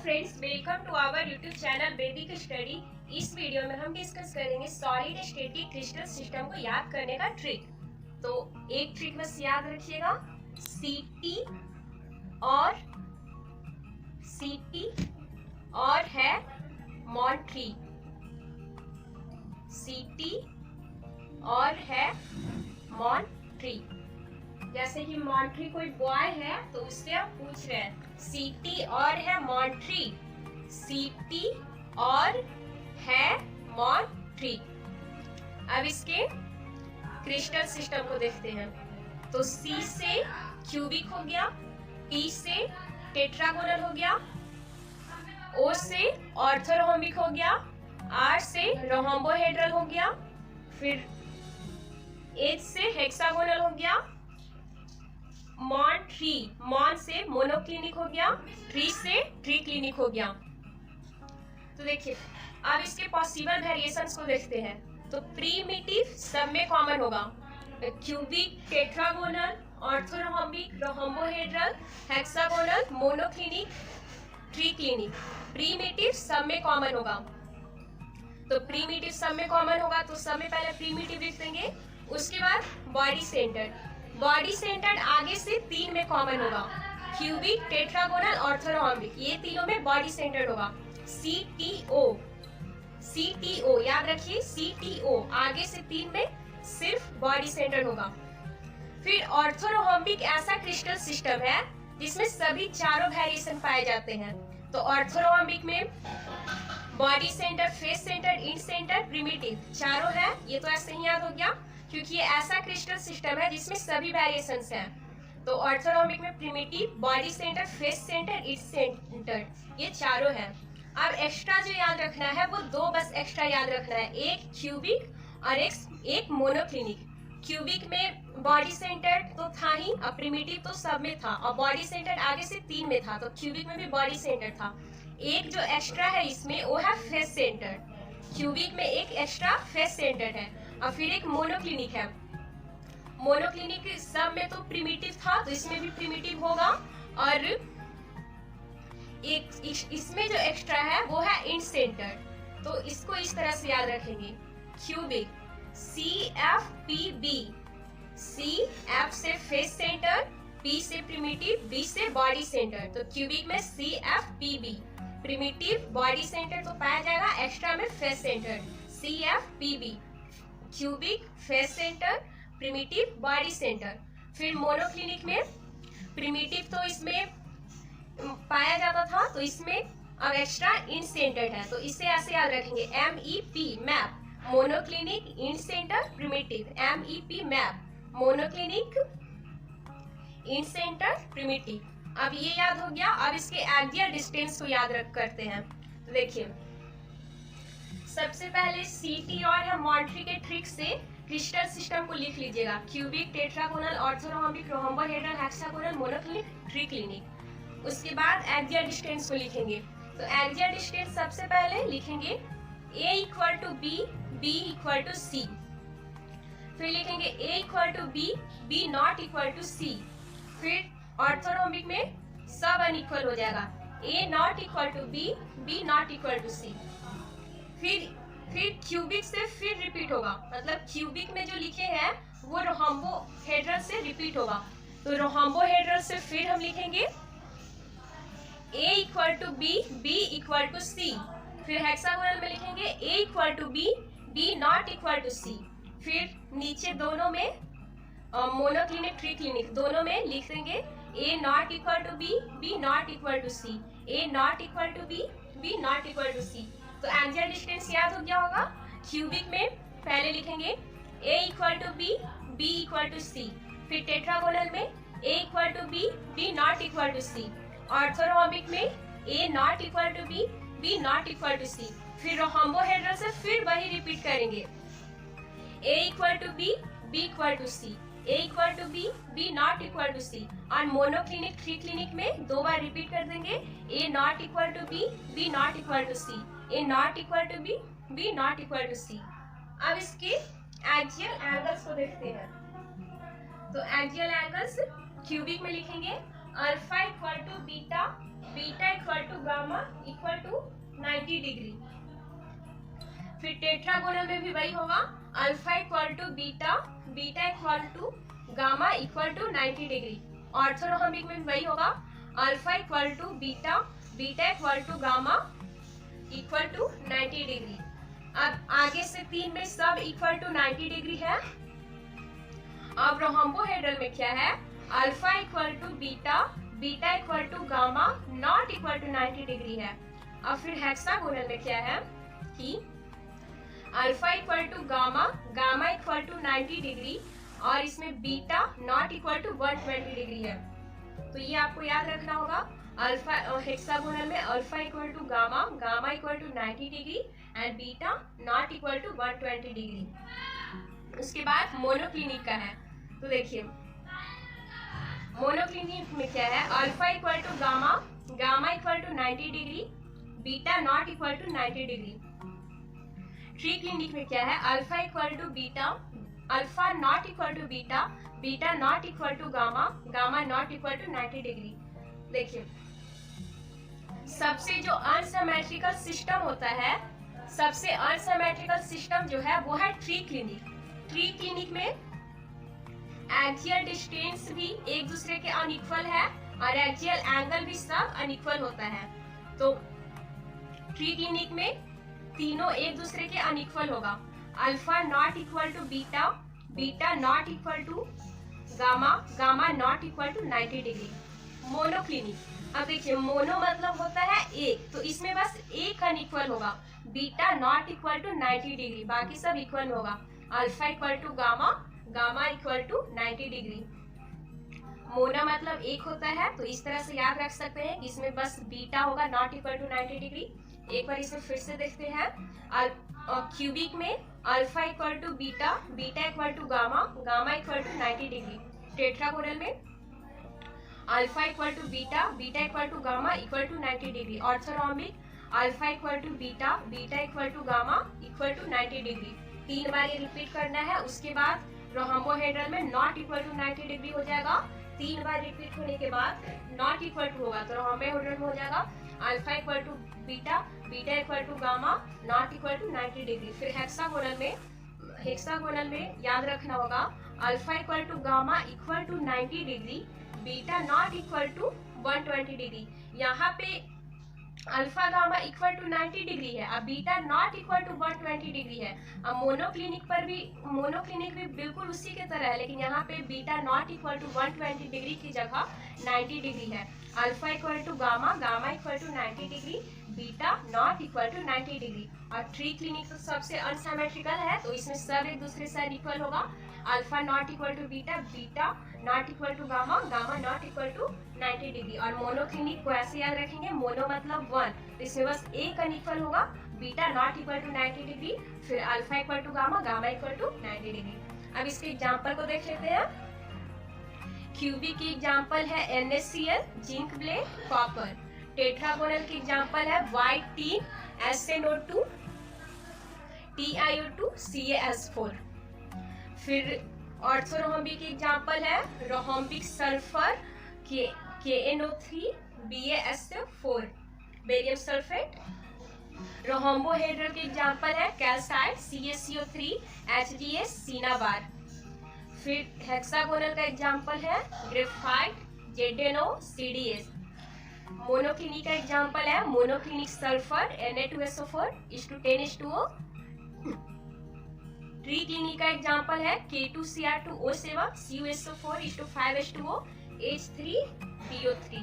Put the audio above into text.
Friends, welcome to our YouTube channel Vedic study. इस video में हम डिस्कस करेंगे सॉलिड स्टैटिक क्रिस्टल सिस्टम को याद करने का ट्रिक। तो एक ट्रिक बस याद रखिएगा, सीटी और है मॉन्ट्री, सीटी और है मॉन्ट्री। जैसे कि मॉन्ट्री कोई बॉय है तो उससे हम पूछ रहे हैं सीटी और है मॉन्ट्री, सीटी और है मॉन्ट्री। अब इसके क्रिस्टल सिस्टम को देखते हैं। तो सी से क्यूबिक हो गया, टी से टेट्रागोनल हो गया, ओ से ऑर्थोरोम्बिक हो गया, आर से रोम्बोहेड्रल हो गया, फिर एच से हेक्सागोनल हो गया, मॉन्ट्री मॉन से मोनोक्लिनिक हो गया, ट्री से ट्रीक्लिनिक हो गया। तो देखिए अब इसके पॉसिबल वेरिएशंस को देखते हैं। तो प्रीमिटिव सब में कॉमन होगा, cubic, tetragonal, orthorhombic, rhombohedral, hexagonal, monoclinic, triclinic. Primitive सब में कॉमन होगा। तो प्रीमिटिव सब में कॉमन होगा तो सब में पहले प्रीमिटिव लिख देंगे। उसके बाद बॉडी सेंटर्ड, बॉडी सेंटर्ड आगे से तीन में कॉमन होगा, क्यूबिक, टेट्रागोनल, ऑर्थोरोम्बिक, ये तीनों में बॉडी सेंटर्ड होगा। सीटीओ, सीटीओ याद रखिए, सीटीओ आगे से तीन में सिर्फ बॉडी सेंटर्ड होगा। फिर ऑर्थोरोम्बिक ऐसा क्रिस्टल सिस्टम है जिसमें सभी चारों वेरिएशन पाए जाते हैं। तो ऑर्थोरोम्बिक में body centre, face centre, end centre, primitive चारों है। ये तो ऐसे ही याद हो गया क्योंकि ये ऐसा क्रिस्टल सिस्टम है जिसमें सभी वेरिएशंस हैं। तो ऑर्थोरोम्बिक में primitive, body centre, face centre, end centre, ये चारों हैं। अब एक्स्ट्रा जो याद रखना है वो दो बस एक्स्ट्रा याद रखना है, एक क्यूबिक और एक मोनोक्लिनिक। क्यूबिक में बॉडी सेंटर तो था ही, और प्रिमिटिव तो सब में था, और बॉडी सेंटर आगे से तीन में था, तो क्यूबिक में भी बॉडी सेंटर था। एक जो एक्स्ट्रा है इसमें वो है फेस सेंटर, क्यूबिक में एक एक्स्ट्रा फेस सेंटर है, और फिर एक मोनोक्लिनिक है। मोनोक्लिनिक सब में तो प्रिमिटिव था तो इसमें भी प्रिमिटिव होगा, और एक इसमें जो एक्स्ट्रा है वो है इंड सेंटर। तो इसको इस तरह से याद रखेंगे, क्यूबिक CFPB, CF से फेस सेंटर, P से प्रिमिटिव, B से बॉडी सेंटर। तो क्यूबिक में CFPB, प्रिमिटिव, बॉडी सेंटर तो पाया जाएगा, एक्स्ट्रा में face centre, CFPB, cubic, face centre, primitive, body centre. फिर मोनोक्लिनिक में प्रिमिटिव तो इसमें पाया जाता था तो इसमें अब एक्स्ट्रा इंड सेंटर है, तो इसे ऐसे याद रखेंगे, MEP map, monoclinic, end centre, primitive, MEP map, monoclinic, end centre, primitive. अब ये याद हो गया। अब इसके एक्सियल डिस्टेंस को याद करते हैं। तो देखिए सबसे पहले सीटी और है मॉन्ट्री के ट्रिक से क्रिस्टल सिस्टम को लिख लीजिएगा, cubic, tetragonal, orthorhombic, rhombohedral, hexagonal, monoclinic, triclinic. उसके बाद एक्सियल डिस्टेंस को लिखेंगे। तो एक्सियल डिस्टेंस सबसे पहले लिखेंगे A equal to B, B equal to C। फिर लिखेंगे A equal to B, B not equal to C। फिर ऑर्थोरोम्बिक में सब अनइक्वल हो जाएगा, A not equal to B, B not equal to C। फिर क्यूबिक से फिर रिपीट होगा, मतलब क्यूबिक में जो लिखे हैं वो रोम्बोहेड्रल से रिपीट होगा। तो रोम्बोहेड्रल से फिर हम लिखेंगे A equal to B, B equal to C। फिर हेक्सागोनल में लिखेंगे A equal to B, B not equal to C। फिर नीचे दोनों में मोनोक्लिनिक, ट्रीक्लिनिक दोनों में लिख देंगे A not equal to B, B not equal to C, A not equal to B, B not equal to C। तो एक्सियल डिस्टेंस याद हो गया होगा। क्यूबिक में पहले लिखेंगे A equal to B, B equal to C। फिर tetragonal में A equal to B, B not equal to C। Orthorhombic में A not equal to B, B not equal to C। फिर रोम्बोहेड्रल से फिर वही रिपीट करेंगे, A equal to B, B equal to C, A equal to B, B not equal to C। और monoclinic, triclinic में दो बार repeat कर देंगे, A not equal to B, B not equal to C, A not equal to B, B not equal to C। अब इसके axial angles को देखते हैं। तो एक्सियल एंगल्स क्यूबिक में लिखेंगे alpha equal to beta, beta equal to gamma equal to 90 degree. फिर tetragonal में भी वही होगा, alpha equal to beta, beta equal to gamma equal to 90 degree. Orthorhombic में वही होगा, alpha equal to beta, beta equal to gamma equal to 90 degree. अब आगे से 3 में सब इक्वल टू 90 डिग्री है। अब रोहम्बोहेड्रल में क्या है, alpha equal to beta, beta equal to gamma not equal to 90 degree है। अब फिर हेक्सागोनल में क्या है कि alpha equal to gamma, gamma equal to 90 degree और इसमें beta not equal to 120 degree है। तो ये आपको याद रखना होगा, अल्फा हेक्सागोनल में alpha equal to gamma, gamma equal to 90 degree and beta not equal to 120 degree. उसके बाद मोनोक्लिनिक का है, तो देखिए मोनोक्लिनिक में क्या है, alpha equal to gamma, gamma equal to 90 degree, beta not equal to 90 degree. Triclinic में क्या है, alpha equal to beta, alpha not equal to beta, beta not equal to gamma, gamma not equal to 90 degree. देखिए सबसे जो unsymmetrical system होता है, सबसे unsymmetrical system जो है वो है ट्री क्लिनिक। ट्री क्लिनिक में एक्सियल डिस्टेंस भी एक दूसरे के अनइक्वल है और एक्सियल एंगल भी सब अनइक्वल होता है। तो ट्री क्लिनिक में तीनों एक दूसरे के अनइक्वल होगा, alpha not equal to beta, beta not equal to gamma, gamma not equal to 90 degree. Monoclinic, अब देखिए मोनो मतलब होता है एक, तो इसमें बस एक अनइक्वल होगा, beta not equal to 90 degree, बाकी सब इक्वल होगा, alpha equal to gamma, gamma equal to 90 degree. Mono मतलब एक होता है, तो इस तरह से याद रख सकते हैं, इसमें बस बीटा होगा नॉट इक्वल टू 90 डिग्री। एक बार इसमें फिर से देखते हैं, क्यूबिक में alpha equal to beta, beta equal to gamma, gamma equal to 90 degree. Tetragonal में alpha equal to beta, beta equal to gamma equal to 90 degree. Orthorhombic alpha equal to beta, beta equal to gamma equal to 90 degree. 3 बार ये repeat करना है। उसके बाद रोहम्बोहेड्रल में not equal to 90 degree हो जाएगा। 3 बार रिपीट होने के बाद नॉट इक्वल टू होगा, तो रोहम्बोहेड्रल में हो जाएगा alpha equal to beta, beta equal to gamma not equal to 90 degree. फिर हेक्सागोनल में याद रखना होगा, alpha equal to gamma equal to 90 degree, beta not equal to 120 degree. यहाँ पे alpha gamma equal to 90 degree है, अब beta not equal to 120 degree है। अब मोनोक्लिनिक भी बिल्कुल उसी के तरह है, लेकिन यहाँ पे beta not equal to 120 degree की जगह 90 डिग्री है। Alpha equal to gamma, gamma equal to 90 degree, beta not equal to 90 degree. और ट्री क्लिनिक तो सबसे अनसिमेट्रिकल है, तो इसमें सब एक दूसरे से इक्वल होगा, alpha not equal to beta, beta not equal to gamma, gamma not equal to 90 degree. और मोनोक्लिनिक को ऐसे याद रखेंगे, मोनो मतलब 1, तो इसमें बस एक अनइक्वल होगा, beta not equal to 90 degree, फिर alpha equal to gamma, gamma equal to 90 degree. अब इसके एग्जाम्पल को देख लेते हैं। क्यूबिक की एग्जाम्पल है NaCl, zinc blende, copper. Tetragonal की एग्जाम्पल है white tin, SnO2, TiO2, CaS4। फिर ऑर्थोरोहम्बिक की एग्जाम्पल है rhombic sulphur, KNO3, BaSF4, barium sulphate. Rhombohedral की एग्जाम्पल है कैल्साइट, CaCO3, HDS, सिनाबार। फिर हेक्सागोनल का एग्जाम्पल है ग्रेफाइट, ZnO, CdS। मोनोक्लिनिक का एग्जाम्पल है monoclinic sulphur, Na2SO4 10H2O। Triclinic का एग्जाम्पल है K2Cr2O7 CuSO4 5H2O H3PO3।